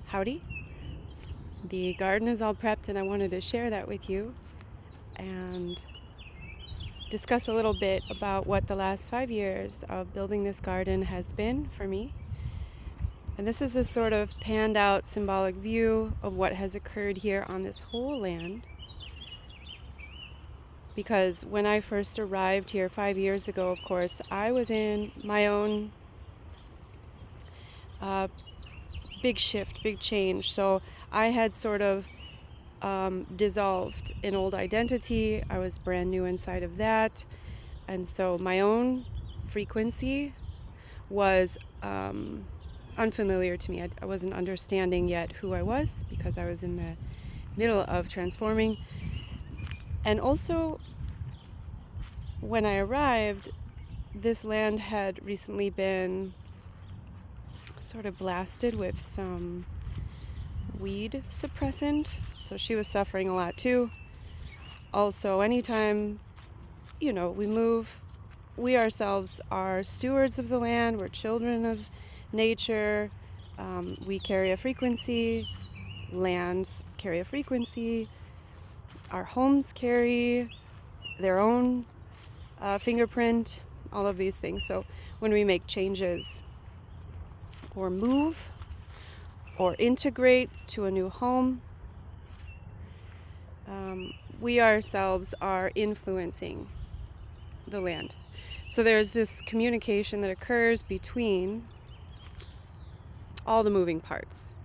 Howdy. The garden is all prepped and I wanted to share that with you and discuss a little bit about what the last 5 years of building this garden has been for me. And this is a sort of panned out symbolic view of what has occurred here on this whole land. Because when I first arrived here 5 years ago, of course, I was in my own big shift, big change. So I had sort of dissolved an old identity. I was brand new inside of that. And so my own frequency was unfamiliar to me. I wasn't understanding yet who I was because I was in the middle of transforming. And also, when I arrived, this land had recently been sort of blasted with some weed suppressant, so she was suffering a lot too. Also, anytime, we move, we ourselves are stewards of the land, we're children of nature, we carry a frequency, lands carry a frequency, our homes carry their own fingerprint, all of these things. So when we make changes or move or integrate to a new home, we ourselves are influencing the land. So there's this communication that occurs between all the moving parts.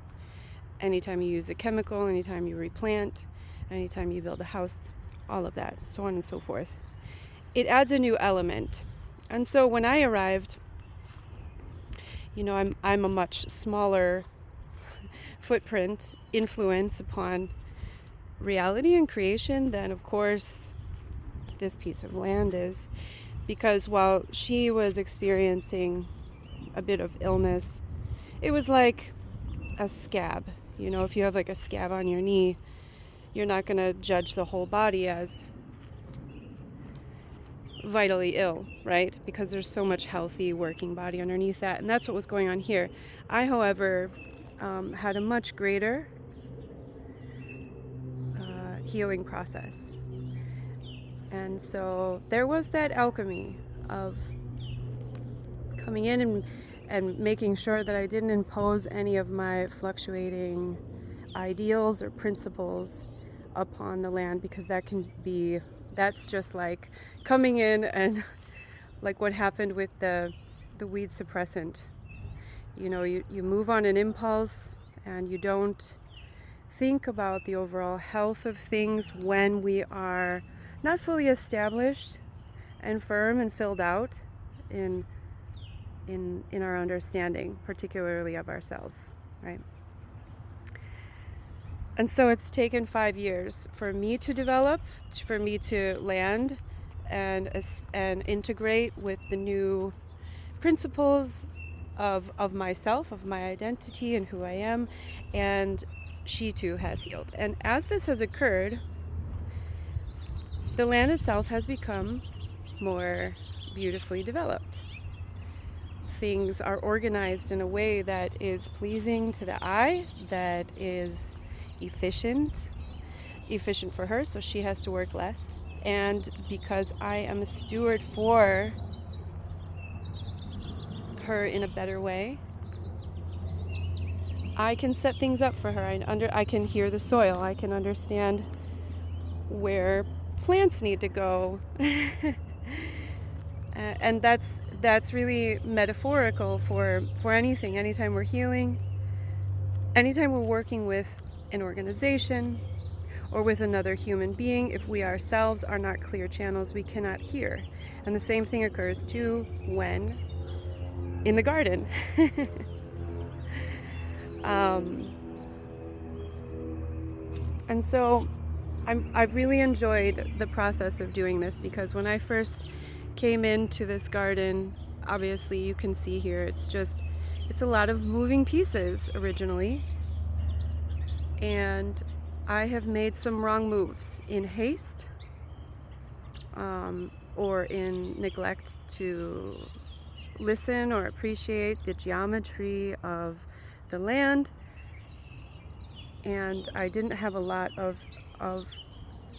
Anytime you use a chemical, anytime you replant, anytime you build a house, all of that, so on and so forth. It adds a new element. And so when I arrived, I'm a much smaller footprint, influence upon reality and creation than, of course, this piece of land is. Because while she was experiencing a bit of illness, it was like a scab. If you have like a scab on your knee, you're not going to judge the whole body as vitally ill, right? Because there's so much healthy working body underneath that. And that's what was going on here. I, however, had a much greater healing process. And so there was that alchemy of coming in and making sure that I didn't impose any of my fluctuating ideals or principles upon the land, because that's just like coming in and like what happened with the weed suppressant. You move on an impulse and you don't think about the overall health of things when we are not fully established and firm and filled out in our understanding, particularly of ourselves, right? And so it's taken 5 years for me to develop, for me to land and integrate with the new principles of myself, of my identity and who I am, and she too has healed. And as this has occurred, the land itself has become more beautifully developed. Things are organized in a way that is pleasing to the eye, that is efficient for her, so she has to work less. And because I am a steward for her in a better way, I can set things up for her. I can hear the soil. I can understand where plants need to go. And that's really metaphorical for anything. Anytime we're healing, anytime we're working with an organization or with another human being, if we ourselves are not clear channels, we cannot hear. And the same thing occurs too when in the garden. And so I've really enjoyed the process of doing this, because when I first came into this garden, obviously you can see here, it's a lot of moving pieces originally. And I have made some wrong moves in haste, or in neglect to listen or appreciate the geometry of the land. and I didn't have a lot of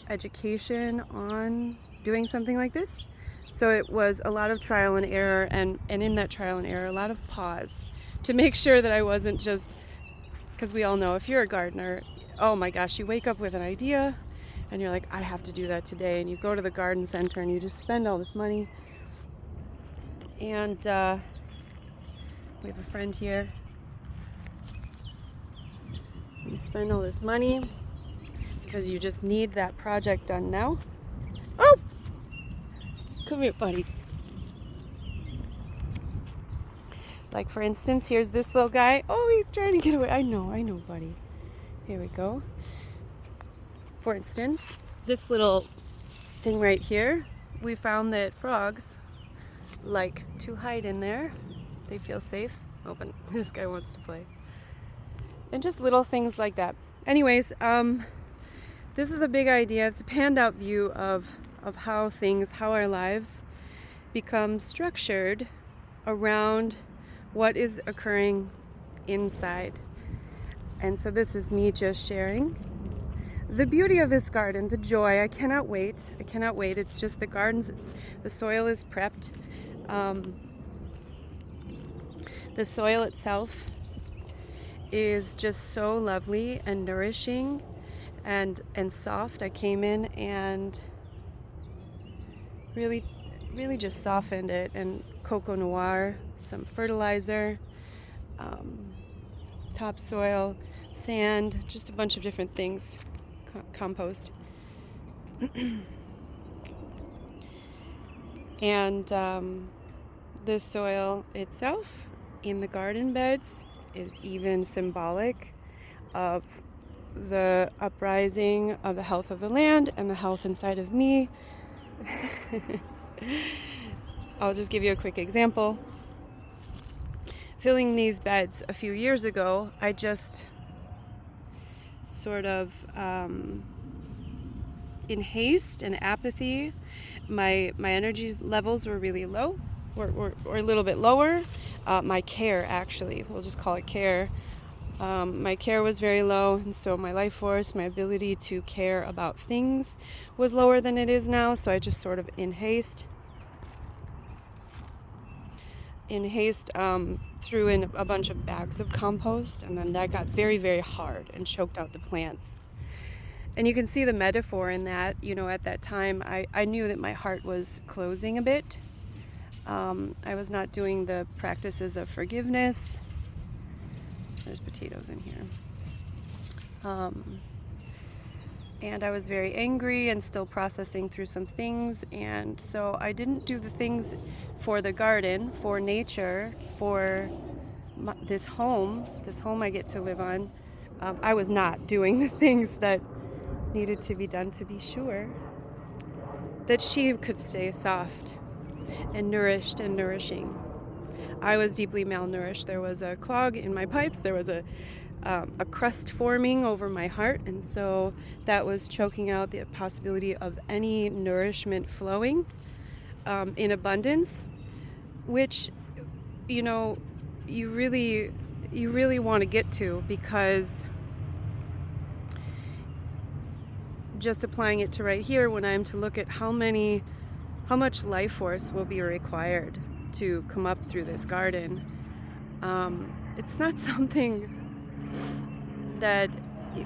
education on doing something like this. So it was a lot of trial and error, and in that trial and error, a lot of pause to make sure that I wasn't just, because we all know if you're a gardener, oh my gosh, you wake up with an idea and you're like, I have to do that today, and you go to the garden center and you just spend all this money. And we have a friend here. You spend all this money because you just need that project done now. Oh! Come here, buddy. Like, for instance, here's this little guy. Oh, he's trying to get away. I know, buddy. Here we go. For instance, this little thing right here, we found that frogs like to hide in there. They feel safe. Oh, but this guy wants to play. And just little things like that. Anyways, this is a big idea. It's a panned out view of how our lives become structured around what is occurring inside. And so this is me just sharing the beauty of this garden, the joy. I cannot wait. It's just the soil is prepped. The soil itself is just so lovely and nourishing and soft. I came in and really just softened it, and coco noir, some fertilizer, topsoil, sand, just a bunch of different things, compost. And the soil itself in the garden beds is even symbolic of the uprising of the health of the land and the health inside of me. I'll just give you a quick example. Filling these beds a few years ago, I just sort of, in haste and apathy, my energy levels were really low, or a little bit lower. My care, actually, we'll just call it care. My care was very low, and so my life force, my ability to care about things was lower than it is now. So I just sort of in haste threw in a bunch of bags of compost, and then that got very, very hard and choked out the plants. And you can see the metaphor in that. At that time, I knew that my heart was closing a bit. I was not doing the practices of forgiveness. There's potatoes in here. And I was very angry and still processing through some things. And so I didn't do the things for the garden, for nature, for this home I get to live on. I was not doing the things that needed to be done to be sure that she could stay soft and nourished and nourishing. I was deeply malnourished. There was a clog in my pipes. There was a crust forming over my heart, and so that was choking out the possibility of any nourishment flowing in abundance, which you really want to get to, because just applying it to right here, when I'm to look at how much life force will be required to come up through this garden, it's not something that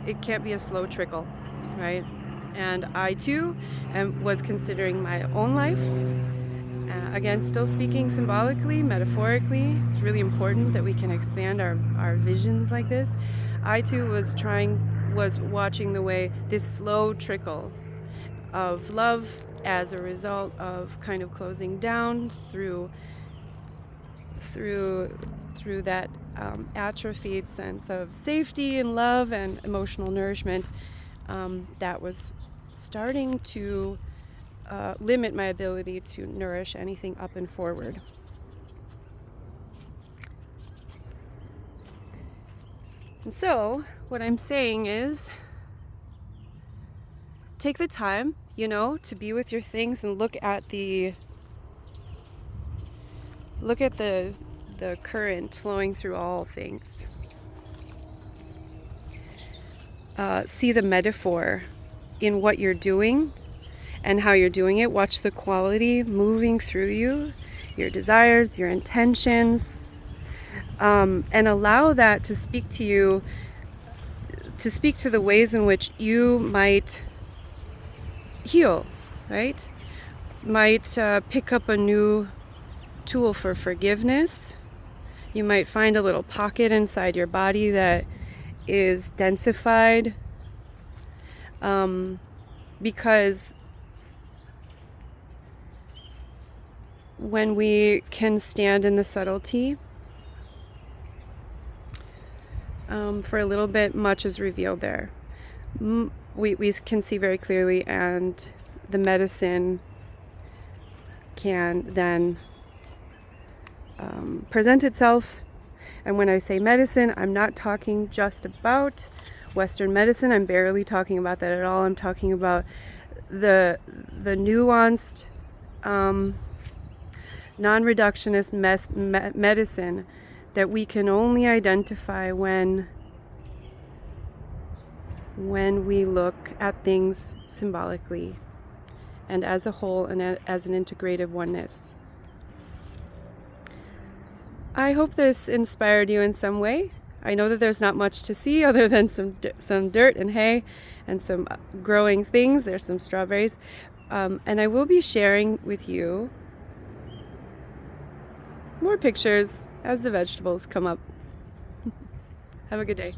it can't be a slow trickle, right? And I too was considering my own life. Again, still speaking symbolically, metaphorically. It's really important that we can expand our visions like this. I too was watching the way this slow trickle of love as a result of kind of closing down through that atrophied sense of safety and love and emotional nourishment that was starting to limit my ability to nourish anything up and forward. And so what I'm saying is, take the time, to be with your things and look at the current flowing through all things. see the metaphor in what you're doing and how you're doing it. Watch the quality moving through you, your desires, your intentions, and allow that to speak to you, to speak to the ways in which you might heal, right? Might pick up a new tool for forgiveness. You might find a little pocket inside your body that is densified, because when we can stand in the subtlety for a little bit, much is revealed there. We can see very clearly, and the medicine can then present itself. And when I say medicine, I'm not talking just about Western medicine. I'm barely talking about that at all. I'm talking about the nuanced, non-reductionist medicine that we can only identify when we look at things symbolically and as a whole and as an integrative oneness. I hope this inspired you in some way. I know that there's not much to see other than some dirt and hay and some growing things. There's some strawberries. And I will be sharing with you more pictures as the vegetables come up. Have a good day.